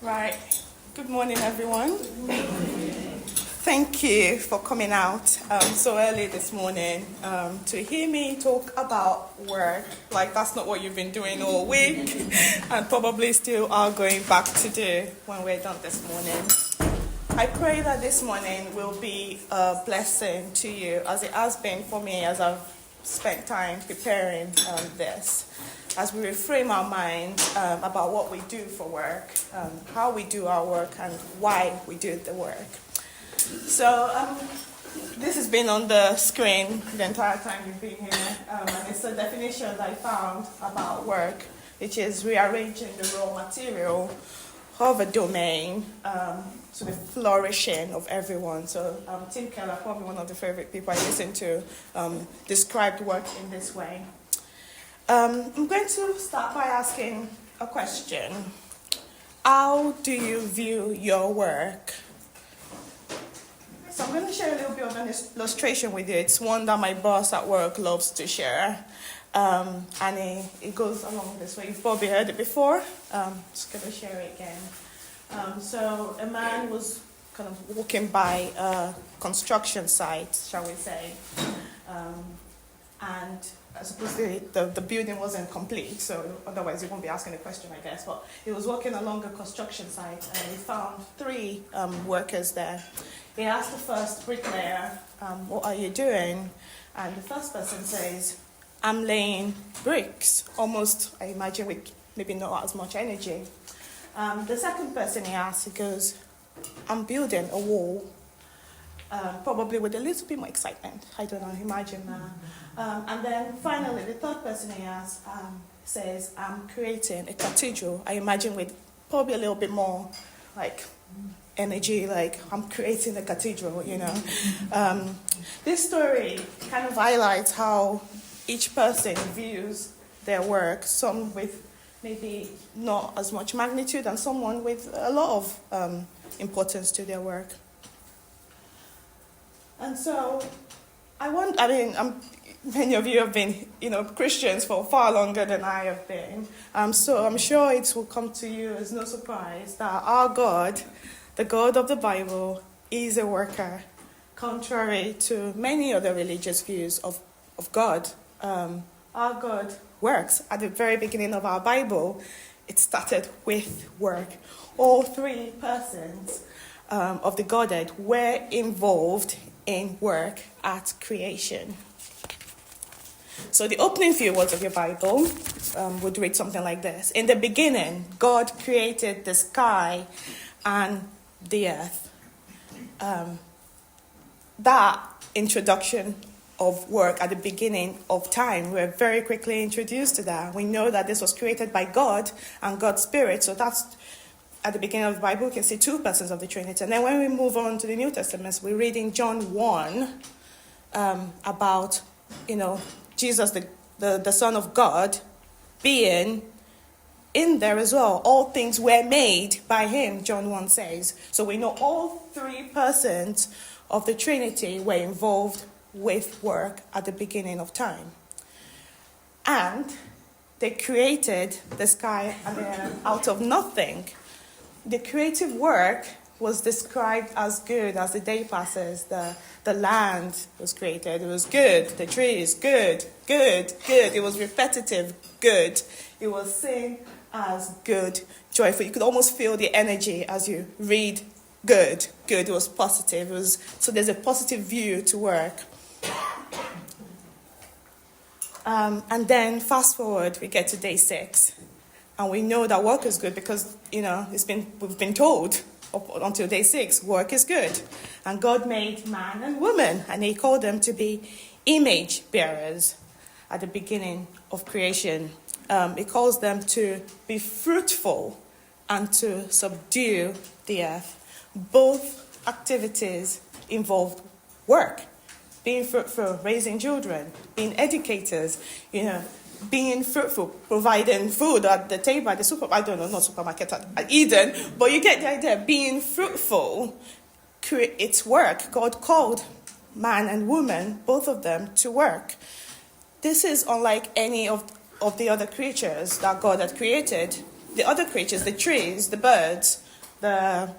Right. Good morning, everyone. Thank you for coming out so early this morning to hear me talk about work. Like, that's not what you've been doing all week and probably still are going back to do when we're done this morning. I pray that this morning will be a blessing to you, as it has been for me as I've spent time preparing this. As we reframe our minds about what we do for work, how we do our work, and why we do the work. So this has been on the screen the entire time you've been here, and it's a definition that I found about work, which is rearranging the raw material of a domain to the flourishing of everyone. So Tim Keller, probably one of the favorite people I listen to, described work in this way. I'm going to start by asking a question. How do you view your work? So I'm going to share a little bit of an illustration with you. It's one that my boss at work loves to share. And it goes along this way. You've probably heard it before. Just going to share it again. So a man was kind of walking by a construction site, shall we say. And I suppose the building wasn't complete, so otherwise he won't be asking the question, I guess. But he was walking along a construction site and he found three workers there. He asked the first bricklayer, what are you doing? And the first person says, I'm laying bricks, almost, I imagine, with maybe not as much energy. The second person he asked, he goes, I'm building a wall. Probably with a little bit more excitement. I don't know, imagine that. And then finally, the third person he asks says, I'm creating a cathedral. I imagine with probably a little bit more like energy, like I'm creating a cathedral, you know. This story kind of highlights how each person views their work, some with maybe not as much magnitude and someone with a lot of importance to their work. And so, many of you have been, Christians for far longer than I have been. So I'm sure it will come to you as no surprise that our God, the God of the Bible, is a worker, contrary to many other religious views of God. Our God works. At the very beginning of our Bible, it started with work. All three persons of the Godhead were involved in work at creation. So the opening few words of your Bible would read something like this. In the beginning, God created the sky and the earth. That introduction of work at the beginning of time, we're very quickly introduced to that. We know that this was created by God and God's Spirit. So that's at the beginning of the Bible, we can see two persons of the Trinity. And then when we move on to the New Testament, we read in John 1 about, Jesus, the Son of God, being in there as well. All things were made by him, John 1 says. So we know all three persons of the Trinity were involved with work at the beginning of time. And they created the sky and the earth out of nothing. The creative work was described as good as the day passes. The land was created. It was good. The trees, good, good, good. It was repetitive, good. It was seen as good, joyful. You could almost feel the energy as you read good, good. It was positive. So there's a positive view to work. And then fast forward, we get to day 6. And we know that work is good because, we've been told up until day 6, work is good. And God made man and woman, and he called them to be image bearers at the beginning of creation. He calls them to be fruitful and to subdue the earth. Both activities involve work. Being fruitful, raising children, being educators, being fruitful, providing food at the table at the not supermarket, at Eden, but you get the idea. Being fruitful, it's work. God called man and woman, both of them, to work. This is unlike any of the other creatures that God had created. The other creatures, the trees, the birds, the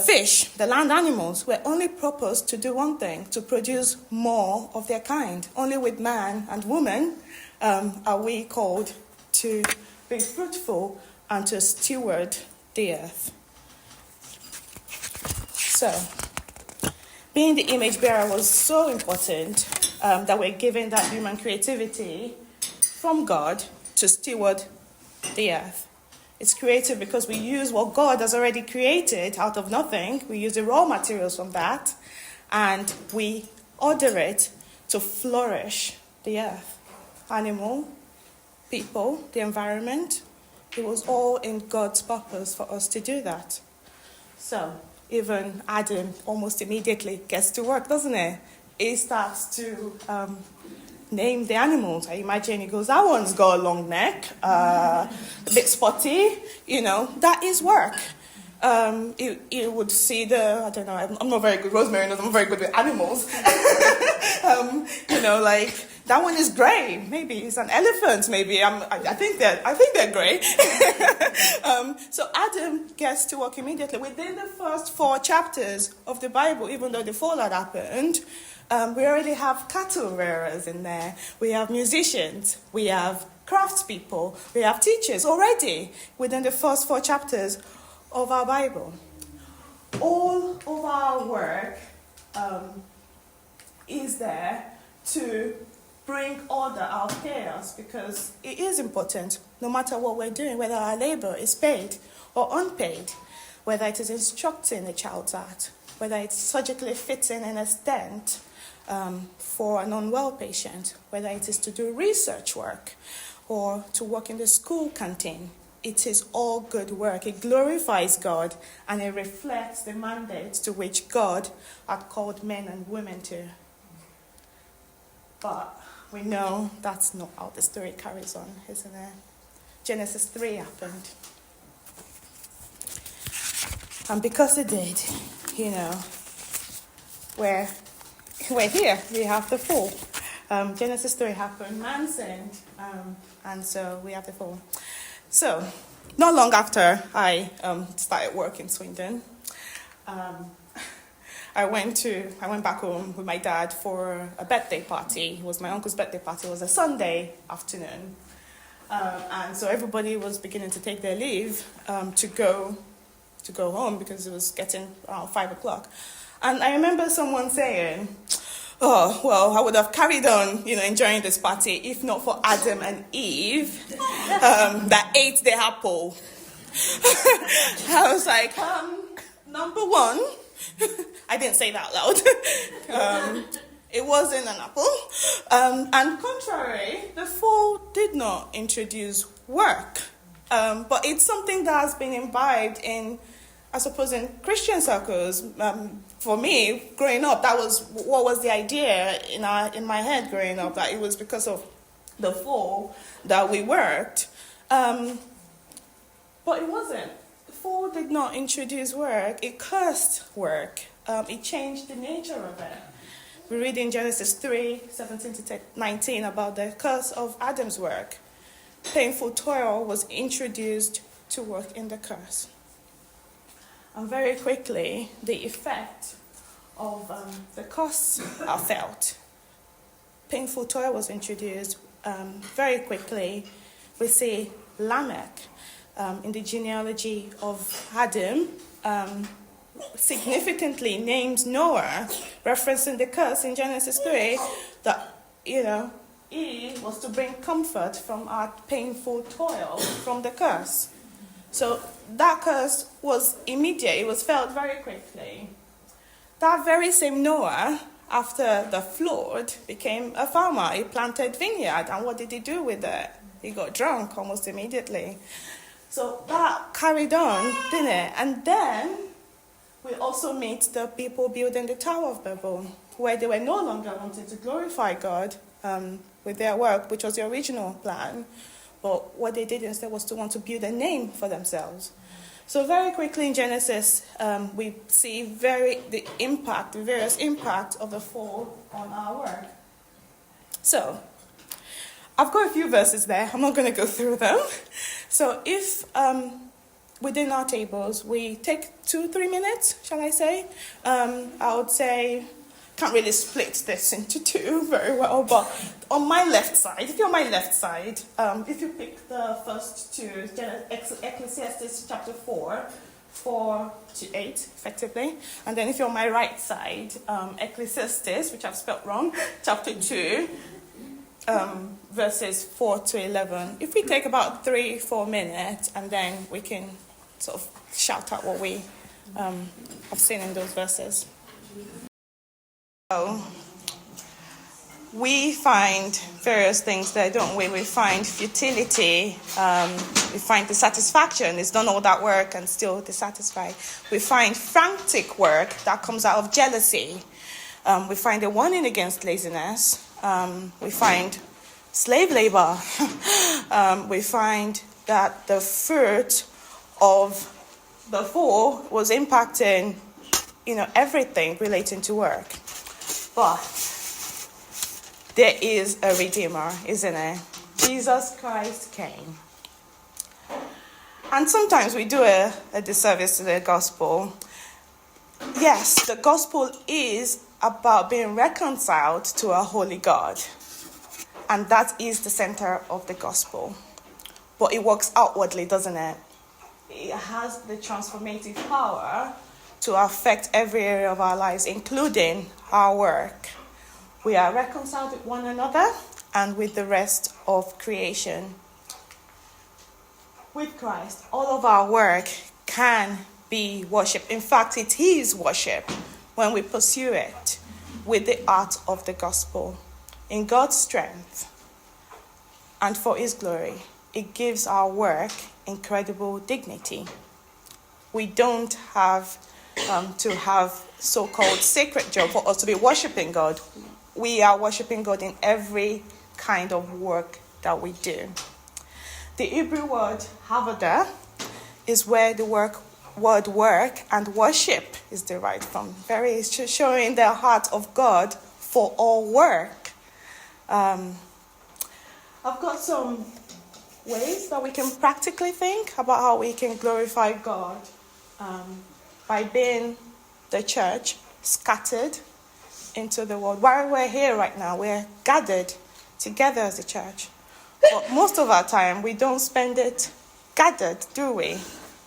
fish, the land animals, were only proposed to do one thing, to produce more of their kind. Only with man and woman are we called to be fruitful and to steward the earth. So, being the image bearer was so important that we're given that human creativity from God to steward the earth. It's creative because we use what God has already created out of nothing. We use the raw materials from that, and we order it to flourish the earth. Animal, people, the environment. It was all in God's purpose for us to do that. So, even Adam almost immediately gets to work, doesn't he? He starts to name the animals. I imagine he goes, that one's got a long neck, a bit spotty, that is work. You would see I don't know, I'm not very good, Rosemary knows I'm not very good with animals. That one is grey, maybe it's an elephant, maybe, I think they're grey. So Adam gets to work immediately. Within the first 4 chapters of the Bible, even though the fall had happened, we already have cattle rearers in there. We have musicians. We have craftspeople. We have teachers already within the first 4 chapters of our Bible. All of our work is there to bring order out of chaos, because it is important, no matter what we're doing, whether our labor is paid or unpaid, whether it is instructing a child's art, whether it's surgically fitting in a stent for an unwell patient, whether it is to do research work or to work in the school canteen. It is all good work. It glorifies God and it reflects the mandate to which God had called men and women to. But we know that's not how the story carries on, isn't it? Genesis 3 happened. And because it did, we're here. We have the fall. Genesis 3 happened, man sinned, and so we have the fall. So, not long after I started work in Swindon, I went back home with my dad for a birthday party. It was my uncle's birthday party. It was a Sunday afternoon. And so everybody was beginning to take their leave to go home because it was getting around 5 o'clock. And I remember someone saying, oh, well, I would have carried on, enjoying this party if not for Adam and Eve that ate the apple. I was like, number one, I didn't say that loud. It wasn't an apple. And contrary, the fall did not introduce work. But it's something that has been imbibed in, I suppose, in Christian circles. For me, growing up, that was what was the idea in my head growing up, that it was because of the fall that we worked. But it wasn't. The fall did not introduce work. It cursed work. It changed the nature of it. We read in Genesis 3:17-19 about the curse of Adam's work. Painful toil was introduced to work in the curse. And very quickly, the effect of the curse are felt. Painful toil was introduced. Very quickly, we see Lamech in the genealogy of Adam, significantly names Noah, referencing the curse in Genesis 3, that, he was to bring comfort from our painful toil from the curse. So that curse was immediate. It was felt very quickly. That very same Noah, after the flood, became a farmer. He planted vineyard. And what did he do with it? He got drunk almost immediately. So that carried on, didn't it? And then we also meet the people building the Tower of Babel, where they were no longer wanting to glorify God with their work, which was the original plan. But what they did instead was to want to build a name for themselves. So very quickly in Genesis, we see the various impact of the fall on our work. So, I've got a few verses there. I'm not going to go through them. So if within our tables, we take 2-3 minutes, shall I say? I would say, can't really split this into two very well, but on my left side, if you're on my left side, if you pick the first two, Ecclesiastes chapter 4:4-8, effectively. And then if you're on my right side, Ecclesiastes, which I've spelt wrong, chapter 2, verses 4-11. If we take about 3-4 minutes, and then we can sort of shout out what we have seen in those verses. So, we find various things there, don't we? We find futility, we find dissatisfaction. It's done all that work and still dissatisfied. We find frantic work that comes out of jealousy. We find a warning against laziness. We find slave labor. We find that the fruit of the fall was impacting, everything relating to work. But there is a Redeemer, isn't there? Jesus Christ came. And sometimes we do a disservice to the gospel. Yes, the gospel is about being reconciled to a holy God. And that is the center of the gospel. But it works outwardly, doesn't it? It has the transformative power to affect every area of our lives, including our work. We are reconciled with one another and with the rest of creation. With Christ, all of our work can be worship. In fact, it is worship when we pursue it with the art of the gospel. In God's strength and for his glory, it gives our work incredible dignity. We don't have to have so-called sacred job for us to be worshiping God. We are worshiping God in every kind of work that we do. The Hebrew word havodah is where the word work and worship is derived from. Very showing the heart of God for all work. I've got some ways that we can practically think about how we can glorify God by being the church scattered into the world. While we're here right now, we're gathered together as a church. But most of our time, we don't spend it gathered, do we?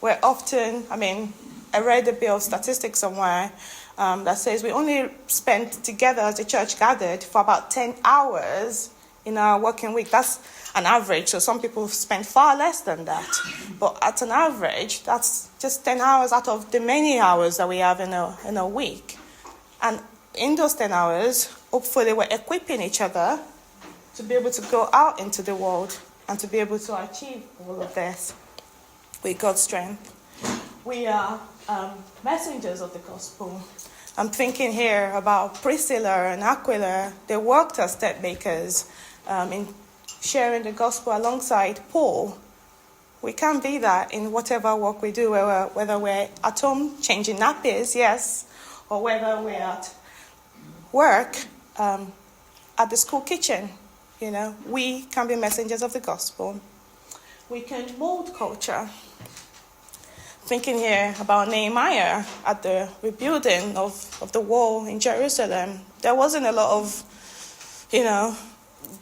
We're often, I read a bit of statistics somewhere that says we only spend together as a church gathered for about 10 hours in our working week. That's an average, so some people spend far less than that. But at an average, that's just 10 hours out of the many hours that we have in a week. And in those 10 hours, hopefully we're equipping each other to be able to go out into the world and to be able to achieve all of this with God's strength. We are messengers of the gospel. I'm thinking here about Priscilla and Aquila. They worked as tent makers in sharing the gospel alongside Paul. We can be that in whatever work we do, whether we're at home changing nappies, yes, or whether we're at work at the school kitchen. We can be messengers of the gospel. We can mold culture. Thinking here about Nehemiah at the rebuilding of the wall in Jerusalem. There wasn't a lot of,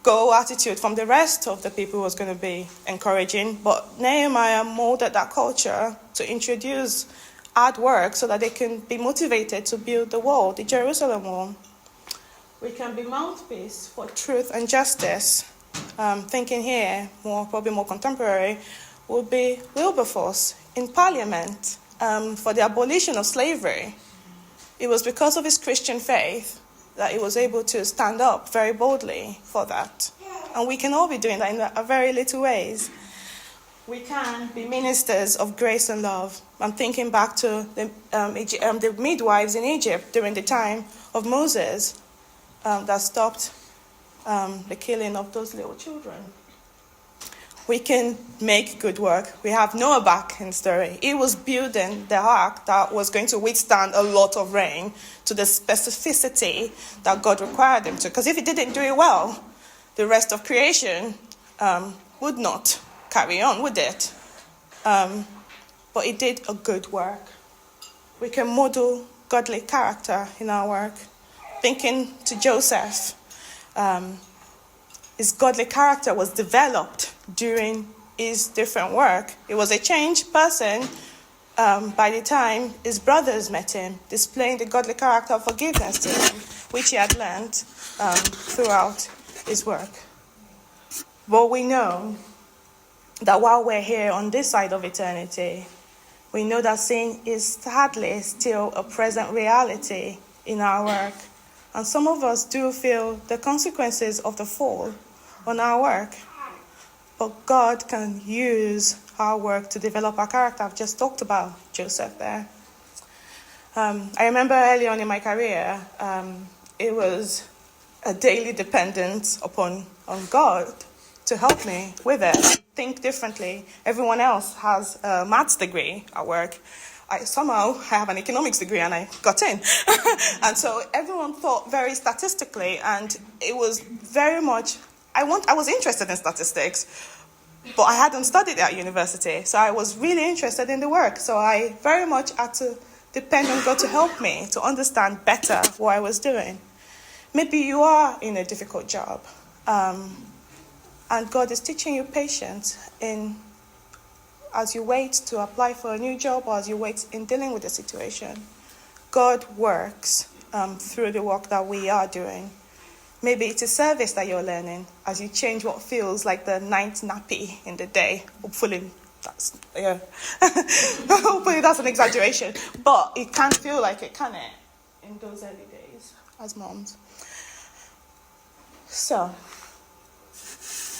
go attitude from the rest of the people who was going to be encouraging. But Nehemiah molded that culture to introduce hard work so that they can be motivated to build the wall, the Jerusalem wall. We can be mouthpiece for truth and justice. Thinking here, probably more contemporary, would be Wilberforce in Parliament for the abolition of slavery. It was because of his Christian faith that he was able to stand up very boldly for that. And we can all be doing that in very little ways. We can be ministers of grace and love. I'm thinking back to the midwives in Egypt during the time of Moses that stopped the killing of those little children. We can make good work. We have Noah back in the story. He was building the ark that was going to withstand a lot of rain to the specificity that God required him to. Because if he didn't do it well, the rest of creation would not carry on, would it? but he did a good work. We can model godly character in our work. Thinking to Joseph, his godly character was developed during his different work. He was a changed person by the time his brothers met him, displaying the godly character of forgiveness to him, which he had learned throughout his work. But we know that while we're here on this side of eternity, we know that sin is sadly still a present reality in our work. And some of us do feel the consequences of the fall on our work. But God can use our work to develop our character. I've just talked about Joseph there. I remember early on in my career, it was a daily dependence on God to help me with it. Think differently. Everyone else has a maths degree at work. I have an economics degree and I got in. And so everyone thought very statistically, and it was very much, I was interested in statistics, but I hadn't studied at university. So I was really interested in the work. So I very much had to depend on God to help me to understand better what I was doing. Maybe you are in a difficult job, and God is teaching you patience as you wait to apply for a new job or as you wait in dealing with the situation. God works through the work that we are doing. Maybe it's a service that you're learning as you change what feels like the ninth nappy in the day. Hopefully that's an exaggeration, but it can feel like it, can it, in those early days as moms. So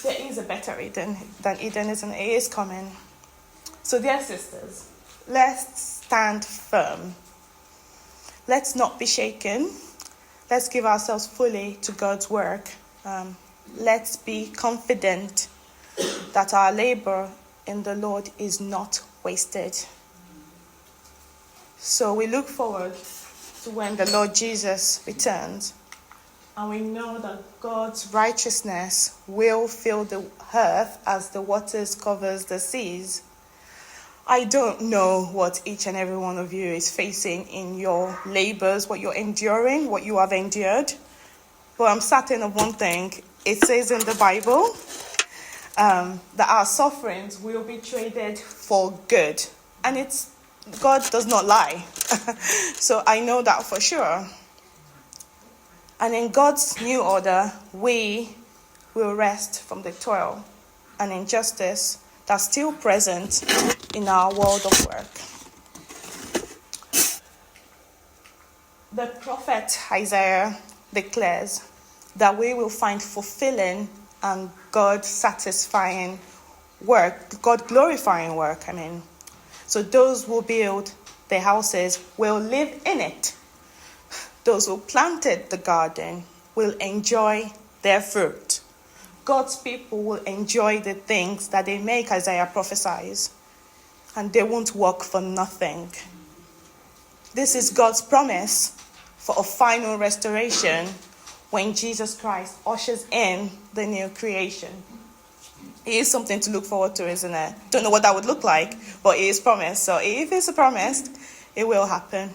there is a better Eden than Eden, isn't it? It is coming. So dear sisters, let's stand firm. Let's not be shaken. Let's give ourselves fully to God's work. Let's be confident that our labor in the Lord is not wasted. So we look forward to when the Lord Jesus returns. And we know that God's righteousness will fill the earth as the waters covers the seas. I don't know what each and every one of you is facing in your labors, what you're enduring, what you have endured. But I'm certain of one thing. It says in the Bible that our sufferings will be traded for good. And God does not lie. So I know that for sure. And in God's new order, we will rest from the toil and injustice that's still present in our world of work. The prophet Isaiah declares that we will find fulfilling and God-satisfying work, God-glorifying work, So those who build their houses will live in it. Those who planted the garden will enjoy their fruit. God's people will enjoy the things that they make, Isaiah prophesies, and they won't work for nothing. This is God's promise for a final restoration when Jesus Christ ushers in the new creation. It is something to look forward to, isn't it? Don't know what that would look like, but it is promised. So if it's promised, it will happen.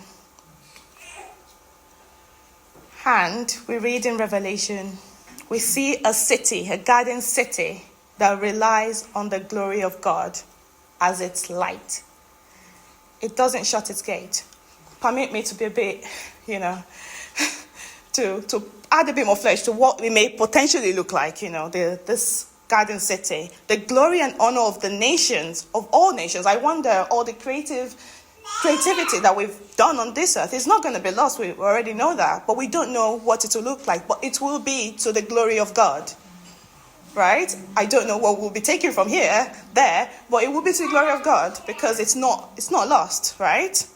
And we read in Revelation, we see a city, a garden city, that relies on the glory of God as its light. It doesn't shut its gate. Permit me to be a bit, to add a bit more flesh to what it may potentially look like, this garden city. The glory and honor of the nations, of all nations. I wonder, all the creativity that we've done on this earth is not going to be lost. We already know that, but we don't know what it will look like. But it will be to the glory of God, right? I don't know what we'll be taking from there, but it will be to the glory of God because it's not lost, right?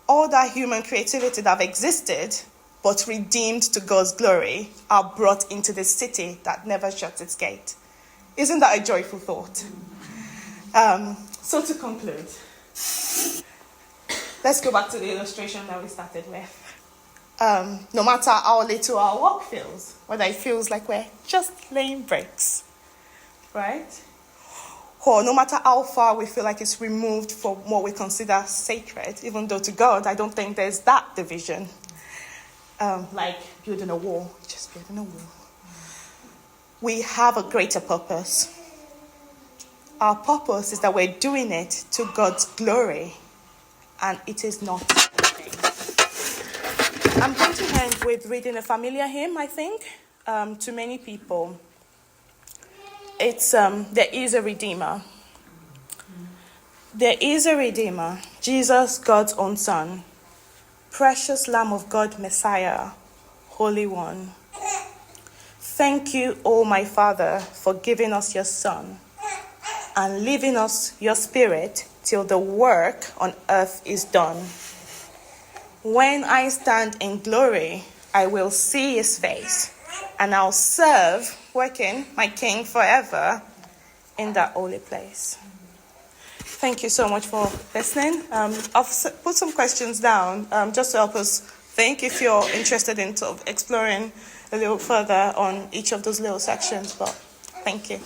All that human creativity that have existed, but redeemed to God's glory, are brought into the city that never shuts its gate. Isn't that a joyful thought? So to conclude, let's go back to the illustration that we started with. No matter how little our work feels, whether it feels like we're just laying bricks, right? core, no matter how far we feel like it's removed from what we consider sacred, even though to God, I don't think there's that division. Like building a wall, just building a wall. We have a greater purpose. Our purpose is that we're doing it to God's glory, and it is not. I'm going to end with reading a familiar hymn, I think, to many people. It's There is a Redeemer. There is a Redeemer, Jesus, God's own Son, precious Lamb of God, Messiah, Holy One. Thank you, O my Father, for giving us your Son and leaving us your Spirit till the work on earth is done. When I stand in glory, I will see his face, and I'll serve, working my King forever in that holy place. Thank you so much for listening. I've put some questions down just to help us think if you're interested in sort of exploring a little further on each of those little sections. But thank you.